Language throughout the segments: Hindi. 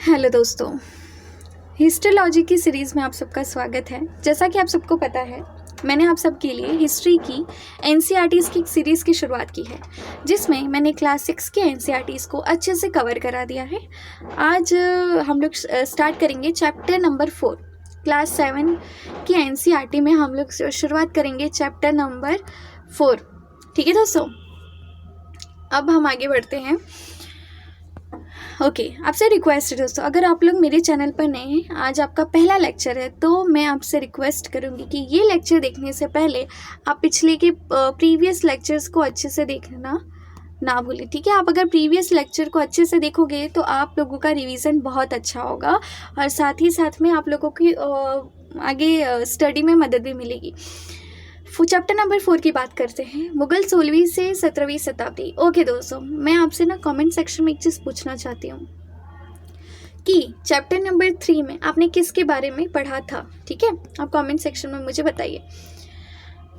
हेलो दोस्तों, हिस्टोलॉजी की सीरीज़ में आप सबका स्वागत है। जैसा कि आप सबको पता है, मैंने आप सबके लिए हिस्ट्री की एनसीईआरटीज़ की एक सीरीज़ की शुरुआत की है, जिसमें मैंने क्लास 6 के एनसीईआरटीज़ को अच्छे से कवर करा दिया है। आज हम लोग स्टार्ट करेंगे चैप्टर नंबर 4। क्लास 7 की एनसीईआरटी में हम लोग शुरुआत करेंगे चैप्टर नंबर 4। ठीक है दोस्तों, अब हम आगे बढ़ते हैं। ओके, आपसे रिक्वेस्ट है दोस्तों, अगर आप लोग मेरे चैनल पर नए हैं, आज आपका पहला लेक्चर है, तो मैं आपसे रिक्वेस्ट करूंगी कि ये लेक्चर देखने से पहले आप पिछले के प्रीवियस लेक्चर्स को अच्छे से देखना ना भूलें। ठीक है, आप अगर प्रीवियस लेक्चर को अच्छे से देखोगे तो आप लोगों का रिवीजन बहुत अच्छा होगा और साथ ही साथ में आप लोगों की आगे स्टडी में मदद भी मिलेगी। चैप्टर नंबर 4 की बात करते हैं, मुगल 16वीं से 17वीं शताब्दी। ओके दोस्तों, मैं आपसे ना कमेंट सेक्शन में एक चीज़ पूछना चाहती हूँ कि चैप्टर नंबर 3 में आपने किसके बारे में पढ़ा था। ठीक है, आप कमेंट सेक्शन में मुझे बताइए।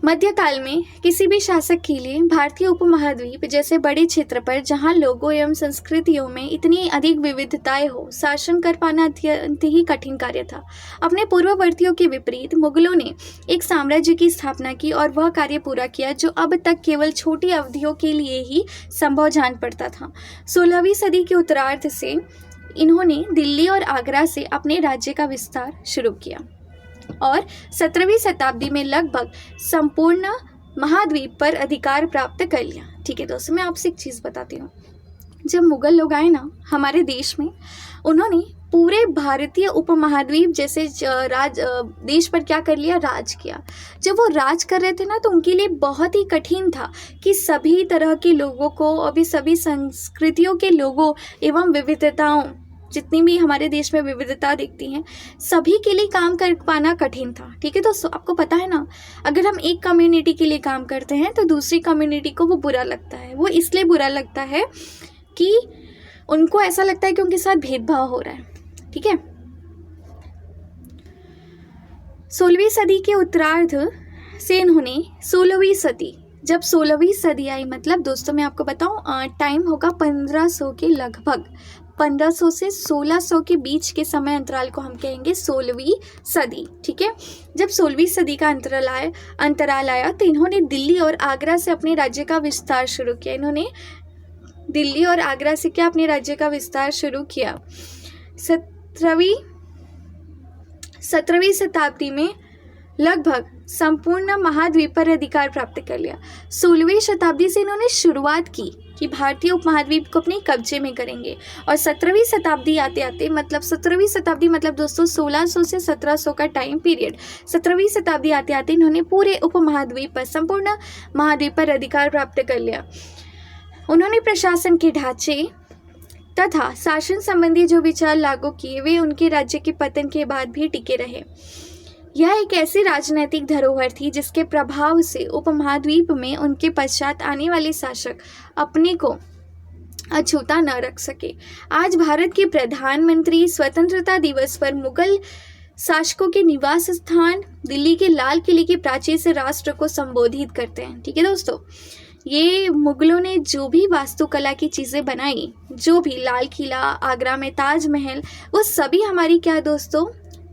मध्यकाल में किसी भी शासक के लिए भारतीय उपमहाद्वीप जैसे बड़े क्षेत्र पर जहां लोगों एवं संस्कृतियों में इतनी अधिक विविधताएं हो, शासन कर पाना अत्यंत ही कठिन कार्य था। अपने पूर्ववर्तियों के विपरीत मुगलों ने एक साम्राज्य की स्थापना की और वह कार्य पूरा किया जो अब तक केवल छोटी अवधियों के लिए ही संभव जान पड़ता था। 16वीं सदी के उत्तरार्ध से इन्होंने दिल्ली और आगरा से अपने राज्य का विस्तार शुरू किया और 17वीं शताब्दी में लगभग संपूर्ण महाद्वीप पर अधिकार प्राप्त कर लिया। ठीक है दोस्तों, मैं आपसे एक चीज़ बताती हूँ। जब मुगल लोग आए ना हमारे देश में, उन्होंने पूरे भारतीय उपमहाद्वीप जैसे देश पर क्या कर लिया, राज किया। जब वो राज कर रहे थे ना, तो उनके लिए बहुत ही कठिन था कि सभी तरह के लोगों को, अभी सभी संस्कृतियों के लोगों एवं विविधताओं, जितनी भी हमारे देश में विविधता दिखती हैं, सभी के लिए काम कर पाना कठिन था। ठीक है दोस्तों, आपको पता है ना, अगर हम एक कम्युनिटी के लिए काम करते हैं तो दूसरी कम्युनिटी को वो बुरा लगता है। वो इसलिए बुरा लगता है कि उनको ऐसा लगता है कि उनके साथ भेदभाव हो रहा है। ठीक है, 16वीं सदी के उत्तरार्ध से इन्होंने 16वीं सदी, जब 16वीं सदी आई, मतलब दोस्तों मैं आपको बताऊं, टाइम होगा 1500 के लगभग, 1500 से 1600 के बीच के समय अंतराल को हम कहेंगे 16वीं सदी। ठीक है, जब 16वीं सदी का अंतराल आया तो इन्होंने दिल्ली और आगरा से अपने राज्य का विस्तार शुरू किया। इन्होंने दिल्ली और आगरा से क्या, अपने राज्य का विस्तार शुरू किया। 17वीं शताब्दी में लगभग संपूर्ण महाद्वीप पर अधिकार प्राप्त कर लिया। 16वीं शताब्दी से इन्होंने शुरुआत की कि भारतीय उपमहाद्वीप को अपने कब्जे में करेंगे और 17वीं शताब्दी आते आते, मतलब 17वीं शताब्दी मतलब दोस्तों 1600 से 1700 का टाइम पीरियड, 17वीं शताब्दी आते आते इन्होंने पूरे उपमहाद्वीप पर, संपूर्ण महाद्वीप पर अधिकार प्राप्त कर लिया। उन्होंने प्रशासन के ढांचे तथा शासन संबंधी जो विचार लागू किए, वे उनके राज्य के पतन के बाद भी टिके रहे। यह एक ऐसी राजनैतिक धरोहर थी जिसके प्रभाव से उपमहाद्वीप में उनके पश्चात आने वाले शासक अपने को अछूता न रख सके। आज भारत के प्रधानमंत्री स्वतंत्रता दिवस पर मुगल शासकों के निवास स्थान दिल्ली के लाल किले के प्राचीर से राष्ट्र को संबोधित करते हैं। ठीक है दोस्तों, ये मुगलों ने जो भी वास्तुकला की चीज़ें बनाई, जो भी लाल किला, आगरा में ताजमहल, वो सभी हमारी क्या दोस्तों,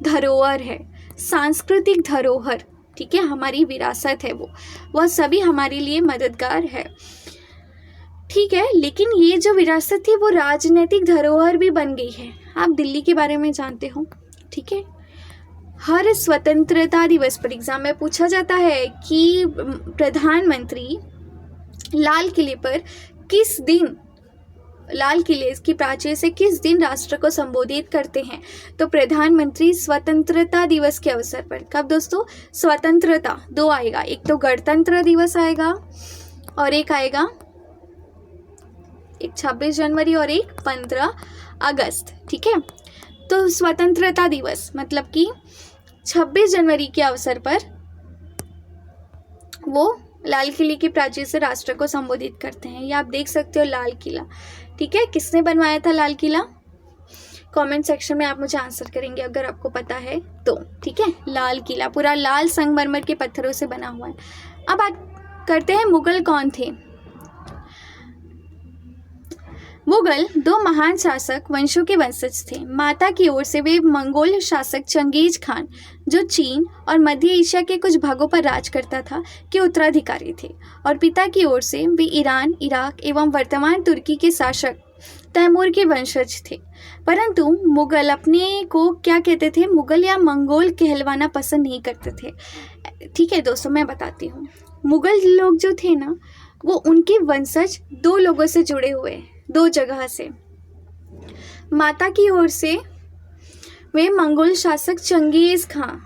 धरोहर है, सांस्कृतिक धरोहर। ठीक है, हमारी विरासत है, वह सभी हमारे लिए मददगार है। ठीक है, लेकिन ये जो विरासत थी वो राजनीतिक धरोहर भी बन गई है। आप दिल्ली के बारे में जानते हो। ठीक है, हर स्वतंत्रता दिवस पर एग्जाम में पूछा जाता है कि प्रधानमंत्री लाल किले पर किस दिन, लाल किले की प्राचीर से किस दिन राष्ट्र को संबोधित करते हैं, तो प्रधानमंत्री स्वतंत्रता दिवस के अवसर पर। कब दोस्तों, स्वतंत्रता 2 आएगा, एक तो गणतंत्र दिवस आएगा और एक आएगा, एक 26 जनवरी और एक 15 अगस्त। ठीक है, तो स्वतंत्रता दिवस मतलब कि 26 जनवरी के अवसर पर वो लाल किले की प्राचीर से राष्ट्र को संबोधित करते हैं। ये आप देख सकते हो, लाल किला। ठीक है, किसने बनवाया था लाल किला? कमेंट सेक्शन में आप मुझे आंसर करेंगे अगर आपको पता है तो। ठीक है, लाल किला पूरा लाल संगमरमर के पत्थरों से बना हुआ है। अब बात करते हैं मुगल कौन थे। मुगल दो महान शासक वंशों के वंशज थे। माता की ओर से वे मंगोल शासक चंगेज खान, जो चीन और मध्य एशिया के कुछ भागों पर राज करता था, के उत्तराधिकारी थे, और पिता की ओर से वे ईरान, इराक एवं वर्तमान तुर्की के शासक तैमूर के वंशज थे। परंतु मुगल अपने को क्या कहते थे, मुगल या मंगोल कहलवाना पसंद नहीं करते थे। ठीक है दोस्तों, मैं बताती हूँ। मुगल लोग जो थे ना, वो उनके वंशज दो लोगों से जुड़े हुए, दो जगह से। माता की ओर से वे मंगोल शासक चंगेज खान,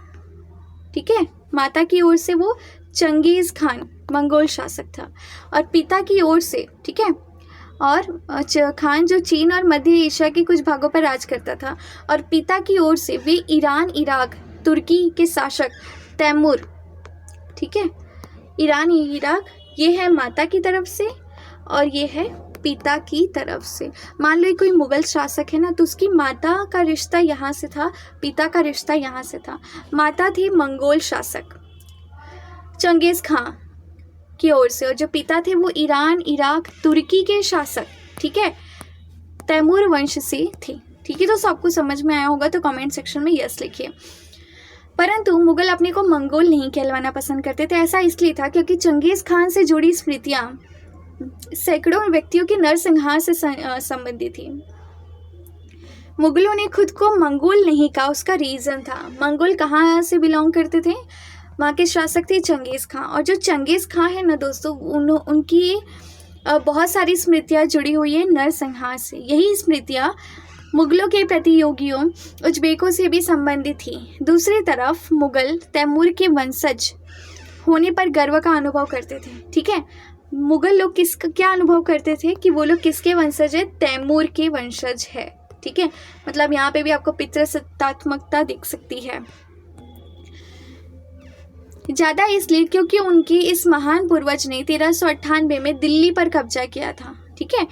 ठीक है, माता की ओर से वो चंगेज खान मंगोल शासक था, और पिता की ओर से, ठीक है, और खान जो चीन और मध्य एशिया के कुछ भागों पर राज करता था, और पिता की ओर से वे ईरान, इराक, तुर्की के शासक तैमूर, ठीक है, ईरान, इराक, ये है माता की तरफ से और ये है पिता की तरफ से। मान लो कोई मुगल शासक है ना, तो उसकी माता का रिश्ता यहाँ से था, पिता का रिश्ता यहाँ से था। माता थी मंगोल शासक चंगेज खान की ओर से, और जो पिता थे वो ईरान, इराक, तुर्की के शासक, ठीक है, तैमूर वंश से थे। ठीक है, तो सबको समझ में आया होगा, तो कमेंट सेक्शन में यस लिखिए। परंतु मुगल अपने को मंगोल नहीं कहलवाना पसंद करते थे। ऐसा इसलिए था क्योंकि चंगेज खान से जुड़ी स्मृतियाँ सैकड़ों व्यक्तियों के नरसंहार से संबंधित थी। मुगलों ने खुद को मंगोल नहीं कहा, उसका रीज़न था, मंगोल कहाँ से बिलोंग करते थे, वहाँ के शासक थे चंगेज़ खां, और जो चंगेज़ खां है ना दोस्तों, उनकी बहुत सारी स्मृतियाँ जुड़ी हुई है नरसंहार से। यही स्मृतियाँ मुगलों के प्रतियोगियों उज्बेकों से भी संबंधित थी। दूसरी तरफ मुगल तैमूर के वंशज होने पर गर्व का अनुभव करते थे। ठीक है, मुगल लोग क्या अनुभव करते थे कि वो लोग किसके वंशज है, तैमूर के वंशज है। ठीक है, मतलब यहाँ पे भी आपको पितृसत्तात्मकता दिख सकती है। ज़्यादा इसलिए क्योंकि उनकी इस महान पूर्वज ने 1398 में दिल्ली पर कब्जा किया था। ठीक है,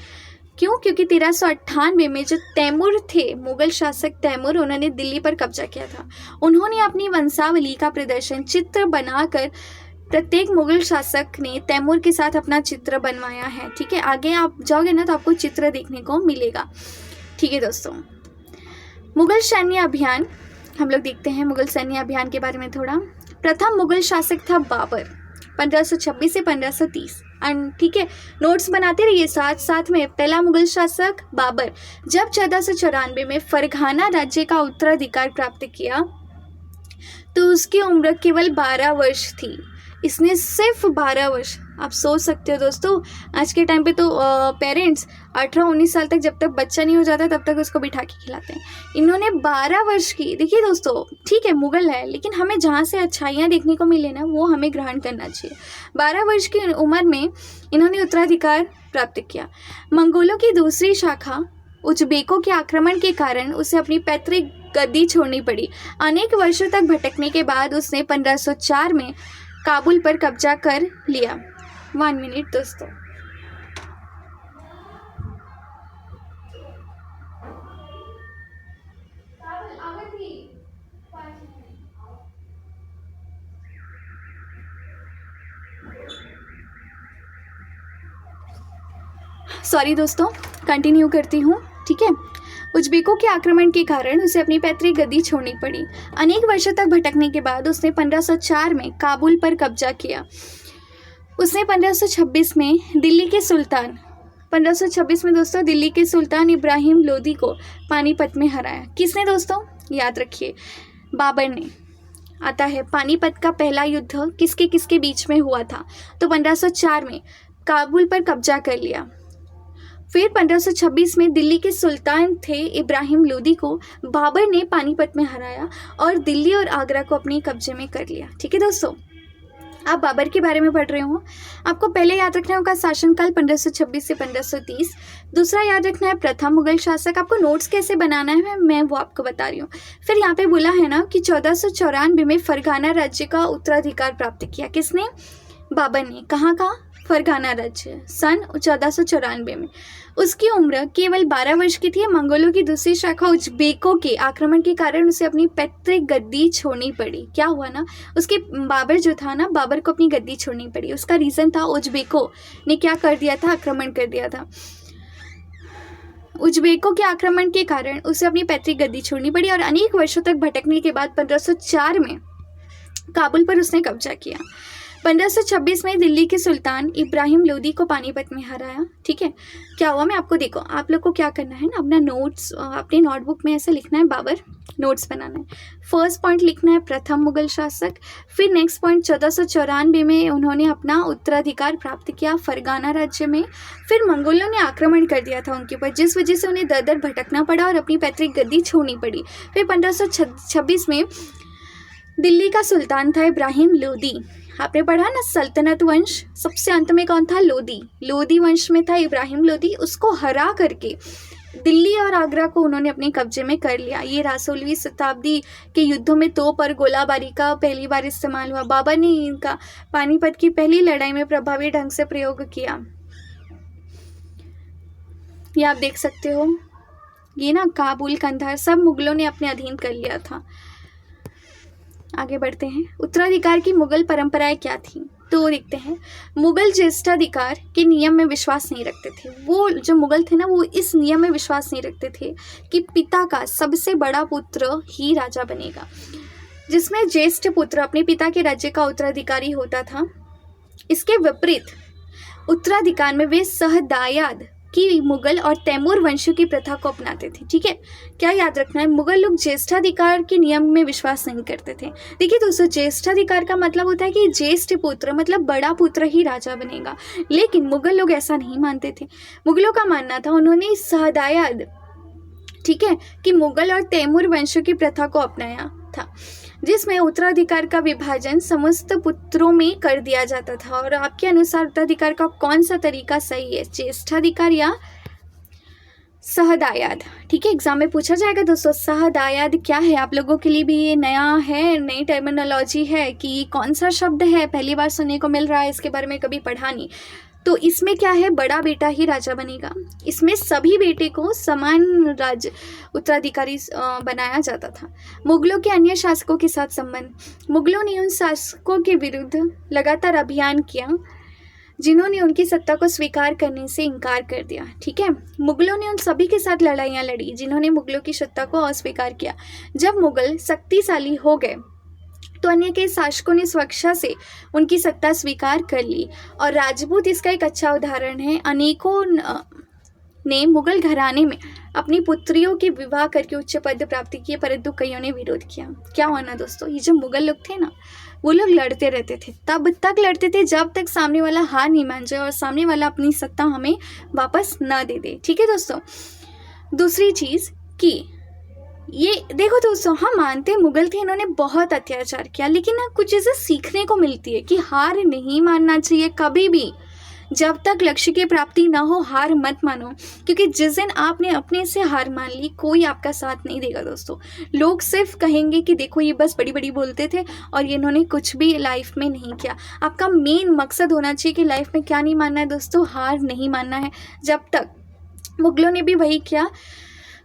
क्यों? क्योंकि 1398 में जो तैमूर थे, मुगल शासक तैमूर, उन्होंने दिल्ली पर कब्जा किया था। उन्होंने अपनी वंशावली का प्रदर्शन चित्र बनाकर प्रत्येक मुगल शासक ने तैमूर के साथ अपना चित्र बनवाया है। ठीक है, आगे आप जाओगे ना तो आपको चित्र देखने को मिलेगा। ठीक है दोस्तों, मुगल सैन्य अभियान हम लोग देखते हैं। मुगल सैन्य अभियान के बारे में थोड़ा। प्रथम मुगल शासक था बाबर, 1526 से 1530। ठीक है, नोट्स बनाते रहिए साथ साथ में। पहला मुगल शासक बाबर, जब 1494 में फरघाना राज्य का उत्तराधिकार प्राप्त किया तो उसकी उम्र केवल 12 वर्ष थी। इसने सिर्फ 12 वर्ष, आप सोच सकते हो दोस्तों, आज के टाइम पे तो पेरेंट्स 18-19 साल तक जब तक बच्चा नहीं हो जाता तब तक उसको बिठा के खिलाते हैं। इन्होंने 12 वर्ष की, देखिए दोस्तों, ठीक है मुगल है, लेकिन हमें जहाँ से अच्छाइयाँ देखने को मिले ना वो हमें ग्रहण करना चाहिए। 12 वर्ष की उम्र में इन्होंने उत्तराधिकार प्राप्त किया। मंगोलों की दूसरी शाखा उज्बेकों के आक्रमण के कारण उसे अपनी पैतृक गद्दी छोड़नी पड़ी। अनेक वर्षों तक भटकने के बाद उसने 1504 में काबुल पर कब्जा कर लिया। 1 मिनट दोस्तों। सॉरी दोस्तों, कंटिन्यू करती हूँ। ठीक है, उज्बेकों के आक्रमण के कारण उसे अपनी पैतृक गद्दी छोड़नी पड़ी। अनेक वर्षों तक भटकने के बाद उसने 1504 में काबुल पर कब्जा किया। उसने 1526 में दिल्ली के सुल्तान 1526 में दोस्तों दिल्ली के सुल्तान इब्राहिम लोदी को पानीपत में हराया। किसने दोस्तों? याद रखिए, बाबर ने। आता है पानीपत का पहला युद्ध किसके किसके बीच में हुआ था, तो 1504 में काबुल पर कब्जा कर लिया। फिर 1526 में दिल्ली के सुल्तान थे इब्राहिम लोदी को बाबर ने पानीपत में हराया और दिल्ली और आगरा को अपने कब्जे में कर लिया। ठीक है दोस्तों, आप बाबर के बारे में पढ़ रहे हो। आपको पहले याद रखना होगा शासनकाल 1526 से 1530। दूसरा याद रखना है प्रथम मुगल शासक। आपको नोट्स कैसे बनाना है मैं वो आपको बता रही हूँ। फिर यहाँ पे बोला है ना कि 1494 में फरघाना राज्य का उत्तराधिकार प्राप्त किया। किसने? बाबर ने। कहाँ का? फरघाना राज्य, सन 1494 में। उसकी उम्र केवल 12 वर्ष की थी। मंगोलों की दूसरी शाखा उज्बेकों के आक्रमण के कारण उसे अपनी पैतृक गद्दी छोड़नी पड़ी। क्या हुआ ना, उसके बाबर जो था ना, बाबर को अपनी गद्दी छोड़नी पड़ी। उसका रीज़न था उज्बेकों ने क्या कर दिया था, आक्रमण कर दिया था। उज्बेकों के आक्रमण के कारण उसे अपनी पैतृक गद्दी छोड़नी पड़ी और अनेक वर्षों तक भटकने के बाद 1504 में काबुल पर उसने कब्जा किया। 1526 में दिल्ली के सुल्तान इब्राहिम लोदी को पानीपत में हराया। ठीक है, क्या हुआ मैं आपको देखो, आप लोग को क्या करना है ना, अपना नोट्स अपने नोटबुक में ऐसे लिखना है, बाबर नोट्स बनाना है। फर्स्ट पॉइंट लिखना है प्रथम मुगल शासक, फिर नेक्स्ट पॉइंट 1494 में उन्होंने अपना उत्तराधिकार प्राप्त किया फरगाना राज्य में। फिर मंगोलों ने आक्रमण कर दिया था उनके ऊपर, जिस वजह से उन्हें दर दर भटकना पड़ा और अपनी पैतृक गद्दी छोड़नी पड़ी। फिर 1526 में दिल्ली का सुल्तान था इब्राहिम लोदी। आपने पढ़ा ना सल्तनत वंश, सबसे अंत में कौन था? लोदी। लोदी वंश में था इब्राहिम लोदी। उसको हरा करके दिल्ली और आगरा को उन्होंने अपने कब्जे में कर लिया। ये 16वीं शताब्दी के युद्धों में तोप और गोलाबारी का पहली बार इस्तेमाल हुआ। बाबर ने इनका पानीपत की पहली लड़ाई में प्रभावी ढंग से प्रयोग किया। ये आप देख सकते हो, ये ना काबुल, कंधार सब मुगलों ने अपने अधीन कर लिया था। आगे बढ़ते हैं। उत्तराधिकार की मुगल परंपराएं क्या थी तो देखते हैं। मुगल ज्येष्ठाधिकार के नियम में विश्वास नहीं रखते थे। वो जो मुगल थे ना, वो इस नियम में विश्वास नहीं रखते थे कि पिता का सबसे बड़ा पुत्र ही राजा बनेगा, जिसमें ज्येष्ठ पुत्र अपने पिता के राज्य का उत्तराधिकारी होता था। इसके विपरीत उत्तराधिकार में वे सहदायाद की मुगल और तैमूर वंशों की प्रथा को अपनाते थे। ठीक है, क्या याद रखना है, मुगल लोग ज्येष्ठाधिकार के नियम में विश्वास नहीं करते थे। देखिए दोस्तों, ज्येष्ठाधिकार का मतलब होता है कि ज्येष्ठ पुत्र मतलब बड़ा पुत्र ही राजा बनेगा, लेकिन मुगल लोग ऐसा नहीं मानते थे। मुगलों का मानना था, उन्होंने सहदायाद, ठीक है, कि मुगल और तैमूर वंशों की प्रथा को अपनाया था, जिसमें उत्तराधिकार का विभाजन समस्त पुत्रों में कर दिया जाता था। और आपके अनुसार उत्तराधिकार का कौन सा तरीका सही है, ज्येष्ठाधिकार या सहदायाद? ठीक है, एग्जाम में पूछा जाएगा दोस्तों। सहदायाद क्या है? आप लोगों के लिए भी ये नया है, नई टर्मिनोलॉजी है कि कौन सा शब्द है, पहली बार सुनने को मिल रहा है, इसके बारे में कभी पढ़ा नहीं। तो इसमें क्या है, बड़ा बेटा ही राजा बनेगा। इसमें सभी बेटे को समान राज्य उत्तराधिकारी बनाया जाता था। मुगलों के अन्य शासकों के साथ संबंध। मुगलों ने उन शासकों के विरुद्ध लगातार अभियान किया जिन्होंने उनकी सत्ता को स्वीकार करने से इनकार कर दिया। ठीक है, मुगलों ने उन सभी के साथ लड़ाइयाँ लड़ी जिन्होंने मुगलों की सत्ता को अस्वीकार किया। जब मुगल शक्तिशाली हो गए तो अन्य के शासकों ने स्वेच्छा से उनकी सत्ता स्वीकार कर ली, और राजपूत इसका एक अच्छा उदाहरण है। अनेकों ने मुगल घराने में अपनी पुत्रियों के विवाह करके उच्च पद प्राप्त किए, परंतु कईयों ने विरोध किया। क्या हुआ ना दोस्तों, ये जो मुगल लोग थे ना, वो लोग लड़ते रहते थे, तब तक लड़ते थे जब तक सामने वाला हार नहीं मान जाए और सामने वाला अपनी सत्ता हमें वापस ना दे दे। ठीक है दोस्तों, दूसरी चीज़ कि ये देखो दोस्तों, हम मानते मुगल थे, इन्होंने बहुत अत्याचार किया, लेकिन ना कुछ चीज़ें सीखने को मिलती है कि हार नहीं मानना चाहिए कभी भी। जब तक लक्ष्य की प्राप्ति ना हो, हार मत मानो, क्योंकि जिस दिन आपने अपने से हार मान ली, कोई आपका साथ नहीं देगा दोस्तों। लोग सिर्फ कहेंगे कि देखो ये बस बड़ी बड़ी बोलते थे और ये इन्होंने कुछ भी लाइफ में नहीं किया। आपका मेन मकसद होना चाहिए कि लाइफ में क्या नहीं मानना है दोस्तों, हार नहीं मानना है। जब तक मुगलों ने भी वही किया,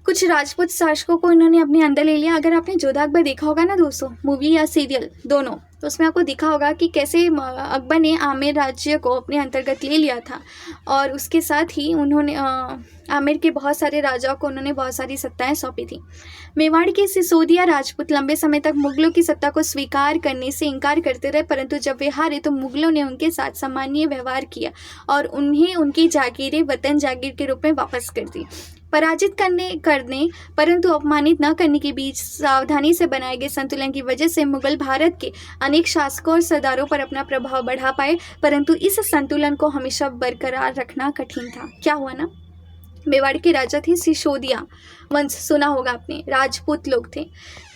कुछ राजपूत शासकों को इन्होंने अपने अंदर ले लिया। अगर आपने जोधा अकबर देखा होगा ना दोस्तों, मूवी या सीरियल दोनों, तो उसमें आपको दिखा होगा कि कैसे अकबर ने आमेर राज्य को अपने अंतर्गत ले लिया था, और उसके साथ ही उन्होंने आमेर के बहुत सारे राजाओं को उन्होंने बहुत सारी सत्ताएं सौंपी थी। मेवाड़ के सिसोदिया राजपूत लंबे समय तक मुगलों की सत्ता को स्वीकार करने से इनकार करते रहे, परंतु जब वे हारे तो मुगलों ने उनके साथ सामान्य व्यवहार किया और उन्हें उनकी जागीरें वतन जागीर के रूप में वापस कर दी। पराजित करने परंतु अपमानित न करने के बीच सावधानी से बनाए गए संतुलन की वजह से मुगल भारत के अनेक शासकों और सरदारों पर अपना प्रभाव बढ़ा पाए, परंतु इस संतुलन को हमेशा बरकरार रखना कठिन था। क्या हुआ ना, मेवाड़ के राजा थे सिसोदिया वंश, सुना होगा आपने, राजपूत लोग थे।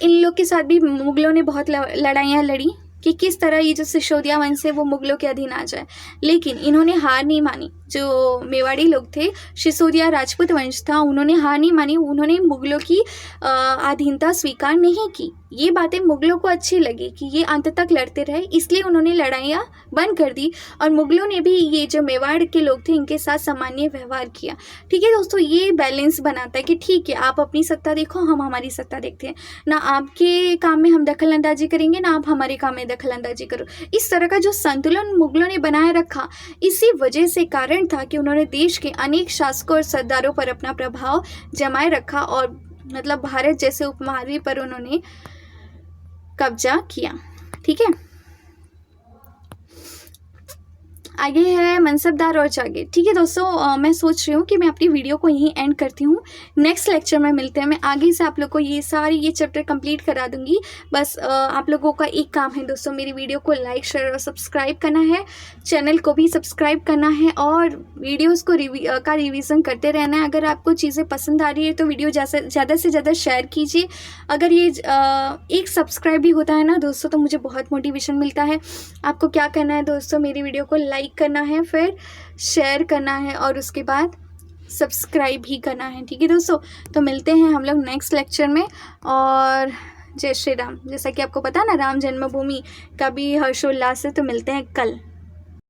इन लोग के साथ भी मुगलों ने बहुत लड़ाइयाँ लड़ी कि किस तरह ये जो सिसोदिया वंश है वो मुगलों के अधीन आ जाए, लेकिन इन्होंने हार नहीं मानी। जो मेवाड़ी लोग थे, सिसोदिया राजपूत वंश था, उन्होंने हार नहीं मानी, उन्होंने मुगलों की अधीनता स्वीकार नहीं की। ये बातें मुगलों को अच्छी लगी कि ये अंत तक लड़ते रहे, इसलिए उन्होंने लड़ाइयाँ बंद कर दी, और मुगलों ने भी ये जो मेवाड़ के लोग थे इनके साथ सामान्य व्यवहार किया। ठीक है दोस्तों, ये बैलेंस बनाता है कि ठीक है, आप अपनी सत्ता देखो, हम हमारी सत्ता देखते हैं, ना आपके काम में हम दखल अंदाजी करेंगे, ना आप हमारे काम में दखल अंदाजी करो। इस तरह का जो संतुलन मुगलों ने बनाए रखा, इसी वजह से कारण इम्पॉर्टेंट था कि उन्होंने देश के अनेक शासकों और सरदारों पर अपना प्रभाव जमाए रखा और मतलब भारत जैसे उपमहाद्वीप पर उन्होंने कब्जा किया। ठीक है, आगे है मनसबदार और जागीर। ठीक है दोस्तों, मैं सोच रही हूँ कि मैं अपनी वीडियो को यहीं एंड करती हूँ। नेक्स्ट लेक्चर में मिलते हैं। मैं आगे से आप लोग को ये चैप्टर कंप्लीट करा दूँगी। बस आप लोगों का एक काम है दोस्तों, मेरी वीडियो को लाइक शेयर और सब्सक्राइब करना है, चैनल को भी सब्सक्राइब करना है और वीडियोज़ को रिवीजन करते रहना है। अगर आपको चीज़ें पसंद आ रही है तो वीडियो ज़्यादा से ज़्यादा शेयर कीजिए। अगर ये एक सब्सक्राइब भी होता है ना दोस्तों तो मुझे बहुत मोटिवेशन मिलता है। आपको क्या करना है दोस्तों, मेरी वीडियो को लाइक करना है, फिर शेयर करना है और उसके बाद सब्सक्राइब भी करना है। ठीक है दोस्तों, तो मिलते हैं हम लोग नेक्स्ट लेक्चर में। और जय श्री राम। जैसा कि आपको पता है ना, राम जन्मभूमि का भी हर्षोल्लास है, तो मिलते हैं कल।